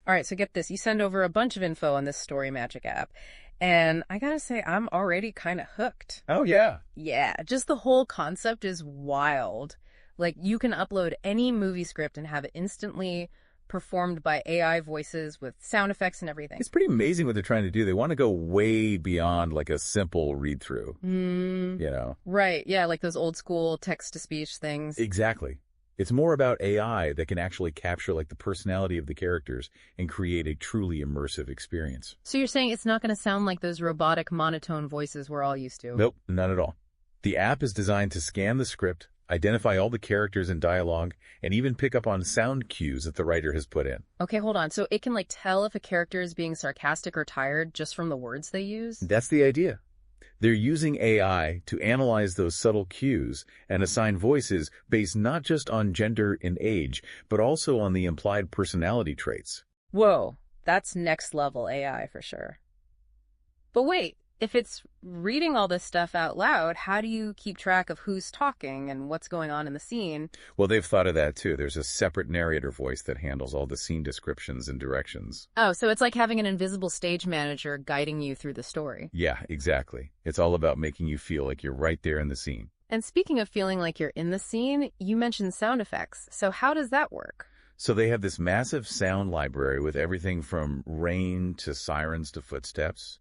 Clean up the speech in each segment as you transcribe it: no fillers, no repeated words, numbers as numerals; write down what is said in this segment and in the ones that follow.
All right, so get this. You send over a bunch of info on this Story Magic app, and I gotta say, I'm already kind of hooked. Oh, yeah. Yeah, just the whole concept is wild. Like, you can upload any movie script and have it instantly performed by AI voices with sound effects and everything. It's pretty amazing what they're trying to do. They want to go way beyond like a simple read-through, you know? Right, yeah, like those old school text-to-speech things. Exactly. It's more about AI that can actually capture like the personality of the characters and create a truly immersive experience. So you're saying it's not going to sound like those robotic monotone voices we're all used to? Nope, not at all. The app is designed to scan the script, identify all the characters and dialogue, and even pick up on sound cues that the writer has put in. Okay, hold on. So it can like tell if a character is being sarcastic or tired just from the words they use? That's the idea. They're using AI to analyze those subtle cues and assign voices based not just on gender and age, but also on the implied personality traits. Whoa, that's next level AI for sure. But wait, if it's reading all this stuff out loud, how do you keep track of who's talking and what's going on in the scene? Well, they've thought of that too. There's a separate narrator voice that handles all the scene descriptions and directions. Oh, so it's like having an invisible stage manager guiding you through the story. Yeah, exactly. It's all about making you feel like you're right there in the scene. And speaking of feeling like you're in the scene, you mentioned sound effects. So how does that work? So they have this massive sound library with everything from rain to sirens to footsteps.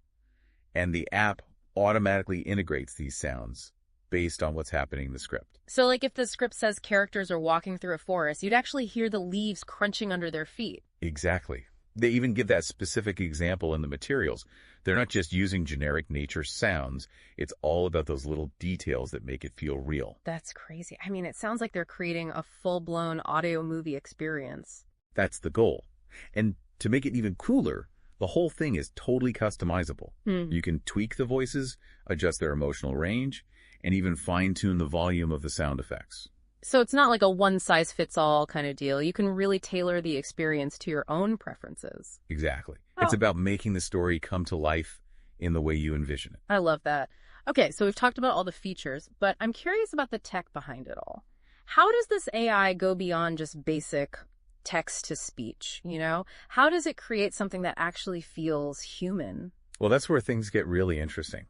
And the app automatically integrates these sounds based on what's happening in the script. So like if the script says characters are walking through a forest, you'd actually hear the leaves crunching under their feet. Exactly. They even give that specific example in the materials. They're not just using generic nature sounds. It's all about those little details that make it feel real. That's crazy. I mean, it sounds like they're creating a full-blown audio movie experience. That's the goal. And to make it even cooler, the whole thing is totally customizable. You can tweak the voices, adjust their emotional range, and even fine-tune the volume of the sound effects. So it's not like a one-size-fits-all kind of deal. You can really tailor the experience to your own preferences. Exactly. It's about making the story come to life in the way you envision it. I love that. Okay, so we've talked about all the features, but I'm curious about the tech behind it all. How does this AI go beyond just basic text to speech, you know? How does it create something that actually feels human? Well, that's where things get really interesting.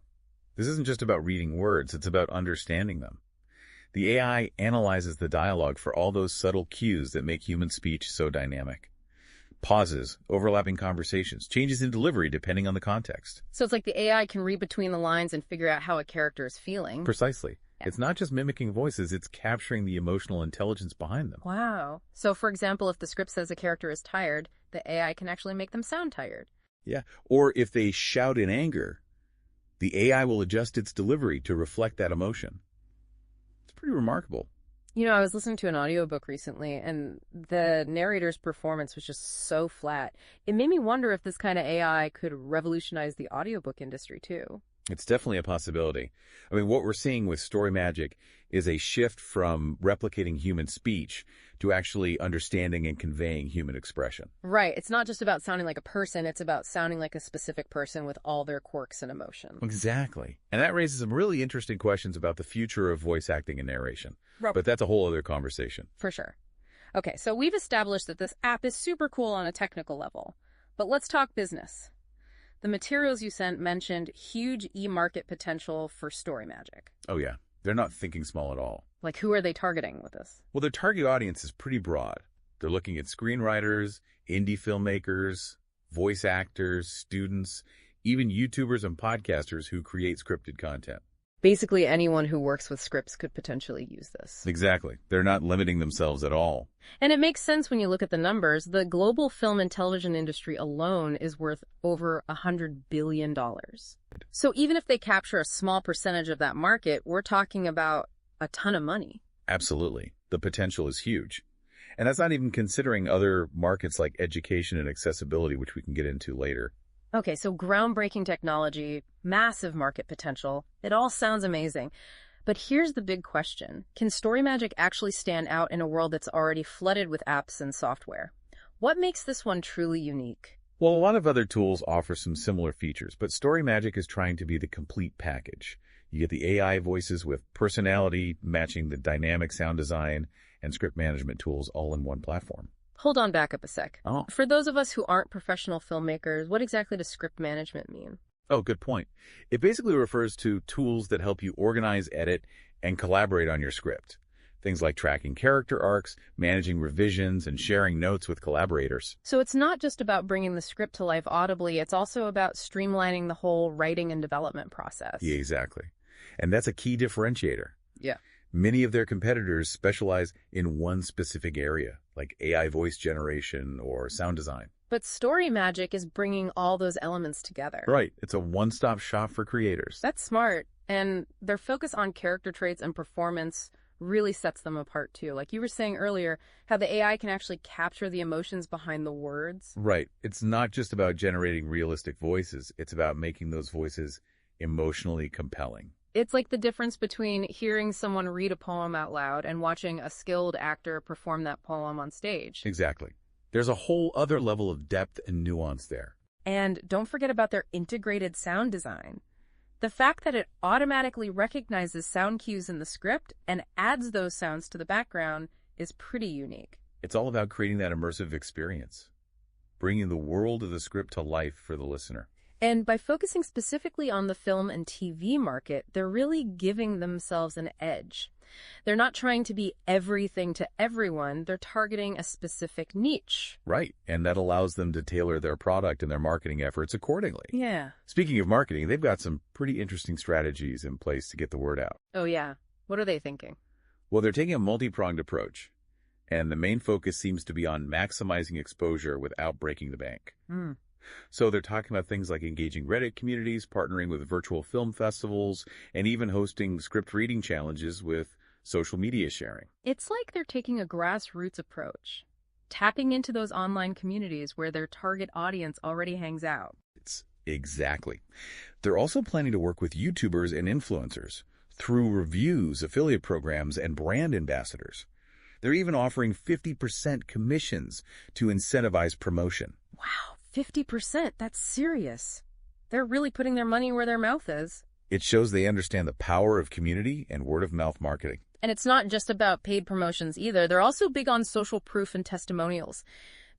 This isn't just about reading words, it's about understanding them. The AI analyzes the dialogue for all those subtle cues that make human speech so dynamic. Pauses, overlapping conversations, changes in delivery depending on the context. So it's like the AI can read between the lines and figure out how a character is feeling. Precisely. It's not just mimicking voices, it's capturing the emotional intelligence behind them. Wow. So for example, if the script says a character is tired, the AI can actually make them sound tired. Yeah. Or if they shout in anger, the AI will adjust its delivery to reflect that emotion. It's pretty remarkable. You know, I was listening to an audiobook recently, and the narrator's performance was just so flat. It made me wonder if this kind of AI could revolutionize the audiobook industry, too. It's definitely a possibility. I mean, what we're seeing with Story Magic is a shift from replicating human speech to actually understanding and conveying human expression. Right. It's not just about sounding like a person. It's about sounding like a specific person with all their quirks and emotion. Exactly. And that raises some really interesting questions about the future of voice acting and narration. But that's a whole other conversation. For sure. Okay, so we've established that this app is super cool on a technical level. But let's talk business. The materials you sent mentioned huge e-market potential for Story Magic. Oh, yeah. They're not thinking small at all. Like, who are they targeting with this? Well, their target audience is pretty broad. They're looking at screenwriters, indie filmmakers, voice actors, students, even YouTubers and podcasters who create scripted content. Basically, anyone who works with scripts could potentially use this. Exactly. They're not limiting themselves at all. And it makes sense when you look at the numbers. The global film and television industry alone is worth over $100 billion. So even if they capture a small percentage of that market, we're talking about a ton of money. Absolutely. The potential is huge. And that's not even considering other markets like education and accessibility, which we can get into later. Okay, so groundbreaking technology, massive market potential. It all sounds amazing. But here's the big question. Can Story Magic actually stand out in a world that's already flooded with apps and software? What makes this one truly unique? Well, a lot of other tools offer some similar features, but Story Magic is trying to be the complete package. You get the AI voices with personality matching the dynamic sound design and script management tools all in one platform. Hold on, back up a sec. Oh. For those of us who aren't professional filmmakers, what exactly does script management mean? Oh, good point. It basically refers to tools that help you organize, edit, and collaborate on your script. Things like tracking character arcs, managing revisions, and sharing notes with collaborators. So it's not just about bringing the script to life audibly, it's also about streamlining the whole writing and development process. Yeah, exactly. And that's a key differentiator. Yeah. Many of their competitors specialize in one specific area, like AI voice generation or sound design. But Story Magic is bringing all those elements together. Right. It's a one-stop shop for creators. That's smart. And their focus on character traits and performance really sets them apart, too. Like you were saying earlier, how the AI can actually capture the emotions behind the words. Right. It's not just about generating realistic voices. It's about making those voices emotionally compelling. It's like the difference between hearing someone read a poem out loud and watching a skilled actor perform that poem on stage. Exactly. There's a whole other level of depth and nuance there. And don't forget about their integrated sound design. The fact that it automatically recognizes sound cues in the script and adds those sounds to the background is pretty unique. It's all about creating that immersive experience, bringing the world of the script to life for the listener. And by focusing specifically on the film and TV market, they're really giving themselves an edge. They're not trying to be everything to everyone. They're targeting a specific niche. Right. And that allows them to tailor their product and their marketing efforts accordingly. Yeah. Speaking of marketing, they've got some pretty interesting strategies in place to get the word out. Oh, yeah. What are they thinking? Well, they're taking a multi-pronged approach, and the main focus seems to be on maximizing exposure without breaking the bank. So they're talking about things like engaging Reddit communities, partnering with virtual film festivals, and even hosting script reading challenges with social media sharing. It's like they're taking a grassroots approach, tapping into those online communities where their target audience already hangs out. Exactly. They're also planning to work with YouTubers and influencers through reviews, affiliate programs, and brand ambassadors. They're even offering 50% commissions to incentivize promotion. Wow, 50%? That's serious. They're really putting their money where their mouth is. It shows they understand the power of community and word-of-mouth marketing. And it's not just about paid promotions either. They're also big on social proof and testimonials.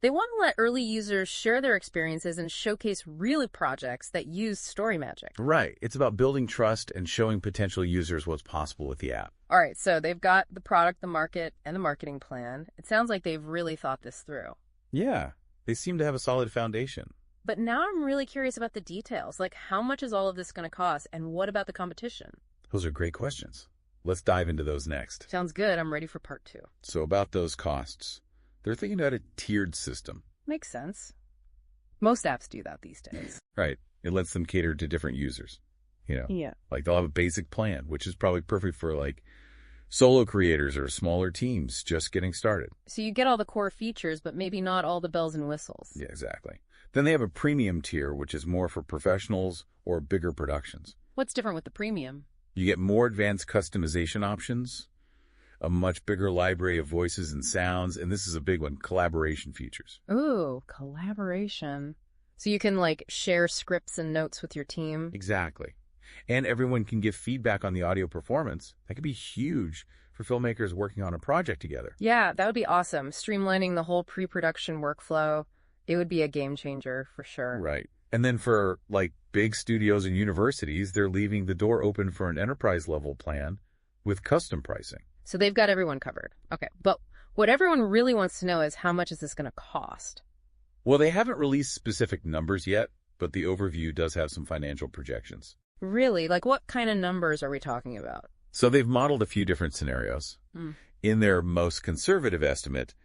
They want to let early users share their experiences and showcase real projects that use Story Magic. Right. It's about building trust and showing potential users what's possible with the app. All right, so they've got the product, the market, and the marketing plan. It sounds like they've really thought this through. Yeah, they seem to have a solid foundation. But now I'm really curious about the details. Like, how much is all of this going to cost, and what about the competition? Those are great questions. Let's dive into those next. Sounds good. I'm ready for part 2. So about those costs. They're thinking about a tiered system. Makes sense. Most apps do that these days. Right. It lets them cater to different users. Yeah. Like they'll have a basic plan, which is probably perfect for like solo creators or smaller teams just getting started. So you get all the core features, but maybe not all the bells and whistles. Yeah, exactly. Then they have a premium tier, which is more for professionals or bigger productions. What's different with the premium? You get more advanced customization options, a much bigger library of voices and sounds, and this is a big one, collaboration features. Ooh, collaboration. So you can, like, share scripts and notes with your team? Exactly. And everyone can give feedback on the audio performance. That could be huge for filmmakers working on a project together. Yeah, that would be awesome. Streamlining the whole pre-production workflow. It would be a game changer for sure. Right. And then for, like, big studios and universities, they're leaving the door open for an enterprise-level plan with custom pricing. So they've got everyone covered. Okay, but what everyone really wants to know is how much is this going to cost? Well, they haven't released specific numbers yet, but the overview does have some financial projections. Really? Like, what kind of numbers are we talking about? So they've modeled a few different scenarios. In their most conservative estimate,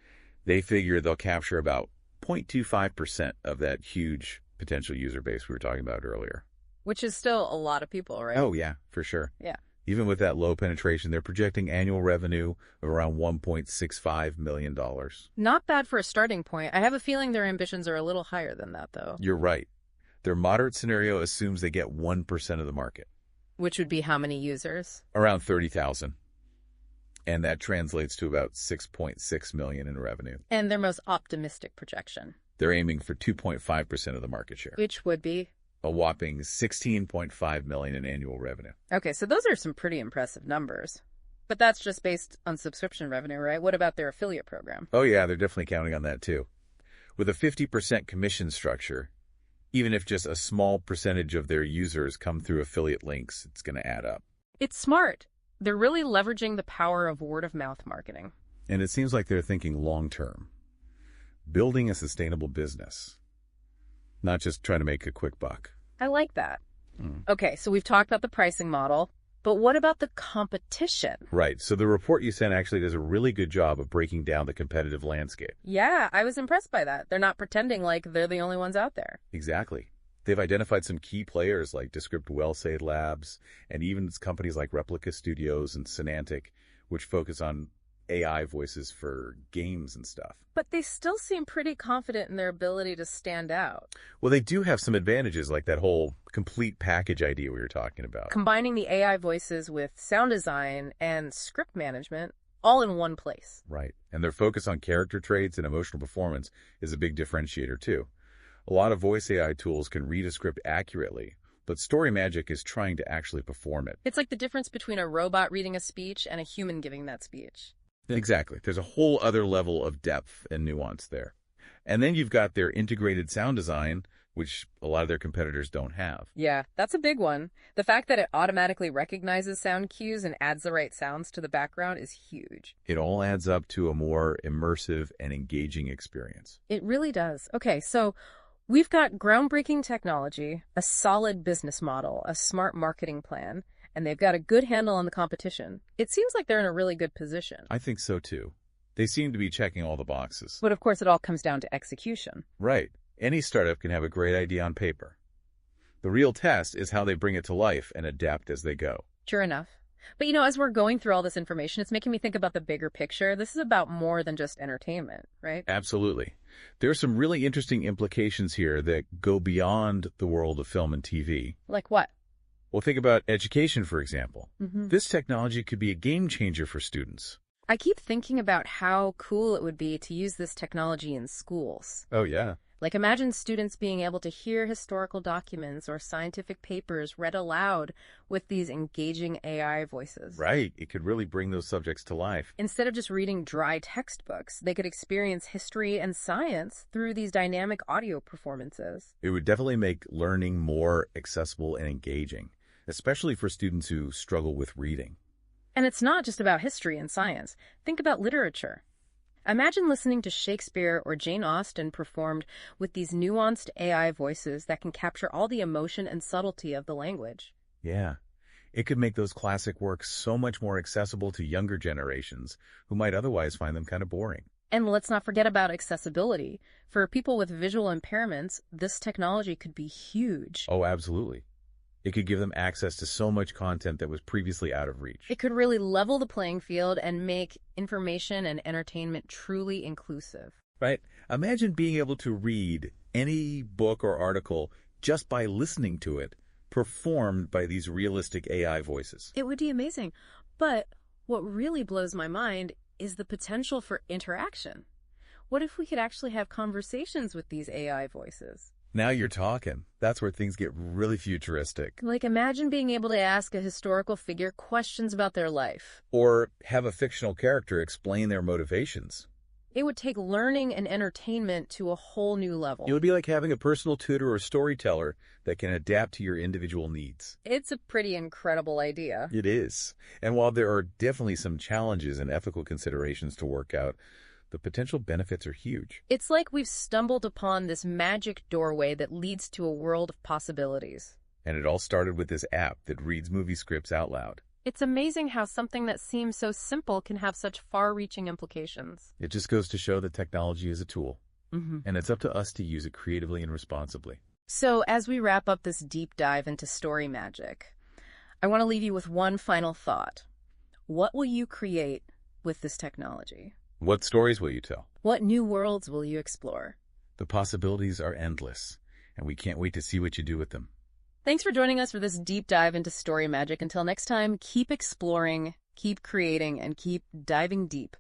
they figure they'll capture about 0.25% of that huge potential user base we were talking about earlier. Which is still a lot of people, right? Oh, yeah, for sure. Yeah. Even with that low penetration, they're projecting annual revenue of around $1.65 million. Not bad for a starting point. I have a feeling their ambitions are a little higher than that, though. You're right. Their moderate scenario assumes they get 1% of the market. Which would be how many users? Around 30,000. And that translates to about $6.6 million in revenue. And their most optimistic projection? They're aiming for 2.5% of the market share. Which would be? A whopping $16.5 million in annual revenue. Okay, so those are some pretty impressive numbers. But that's just based on subscription revenue, right? What about their affiliate program? Oh yeah, they're definitely counting on that too. With a 50% commission structure, even if just a small percentage of their users come through affiliate links, it's going to add up. It's smart. They're really leveraging the power of word-of-mouth marketing. And it seems like they're thinking long-term, building a sustainable business, not just trying to make a quick buck. I like that. Okay, so we've talked about the pricing model, but what about the competition? Right, so the report you sent actually does a really good job of breaking down the competitive landscape. Yeah, I was impressed by that. They're not pretending like they're the only ones out there. Exactly. They've identified some key players like Descript Wellsaid Labs, and even companies like Replica Studios and Sonantic, which focus on AI voices for games and stuff. But they still seem pretty confident in their ability to stand out. Well, they do have some advantages, like that whole complete package idea we were talking about. Combining the AI voices with sound design and script management all in one place. Right. And their focus on character traits and emotional performance is a big differentiator, too. A lot of voice AI tools can read a script accurately, but StoryMagic is trying to actually perform it. It's like the difference between a robot reading a speech and a human giving that speech. Exactly. There's a whole other level of depth and nuance there. And then you've got their integrated sound design, which a lot of their competitors don't have. Yeah, that's a big one. The fact that it automatically recognizes sound cues and adds the right sounds to the background is huge. It all adds up to a more immersive and engaging experience. It really does. Okay, so we've got groundbreaking technology, a solid business model, a smart marketing plan, and they've got a good handle on the competition. It seems like they're in a really good position. I think so, too. They seem to be checking all the boxes. But of course, it all comes down to execution. Right. Any startup can have a great idea on paper. The real test is how they bring it to life and adapt as they go. Sure enough. But as we're going through all this information, it's making me think about the bigger picture. This is about more than just entertainment, right? Absolutely. There are some really interesting implications here that go beyond the world of film and TV. Like what? Well, think about education, for example. This technology could be a game changer for students. I keep thinking about how cool it would be to use this technology in schools. Oh, yeah. Like, imagine students being able to hear historical documents or scientific papers read aloud with these engaging AI voices. Right. It could really bring those subjects to life. Instead of just reading dry textbooks, they could experience history and science through these dynamic audio performances. It would definitely make learning more accessible and engaging, especially for students who struggle with reading. And it's not just about history and science. Think about literature. Imagine listening to Shakespeare or Jane Austen performed with these nuanced AI voices that can capture all the emotion and subtlety of the language. Yeah. It could make those classic works so much more accessible to younger generations who might otherwise find them kind of boring. And let's not forget about accessibility. For people with visual impairments, this technology could be huge. Oh, absolutely. It could give them access to so much content that was previously out of reach. It could really level the playing field and make information and entertainment truly inclusive. Right? Imagine being able to read any book or article just by listening to it, performed by these realistic AI voices. It would be amazing. But what really blows my mind is the potential for interaction. What if we could actually have conversations with these AI voices? Now you're talking. That's where things get really futuristic. Like, imagine being able to ask a historical figure questions about their life. Or have a fictional character explain their motivations. It would take learning and entertainment to a whole new level. It would be like having a personal tutor or storyteller that can adapt to your individual needs. It's a pretty incredible idea. It is. And while there are definitely some challenges and ethical considerations to work out, the potential benefits are huge. It's like we've stumbled upon this magic doorway that leads to a world of possibilities. And it all started with this app that reads movie scripts out loud. It's amazing how something that seems so simple can have such far-reaching implications. It just goes to show that technology is a tool. And it's up to us to use it creatively and responsibly. So as we wrap up this deep dive into StoryMagic, I want to leave you with one final thought. What will you create with this technology? What stories will you tell? What new worlds will you explore? The possibilities are endless, and we can't wait to see what you do with them. Thanks for joining us for this deep dive into StoryMagic. Until next time, keep exploring, keep creating, and keep diving deep.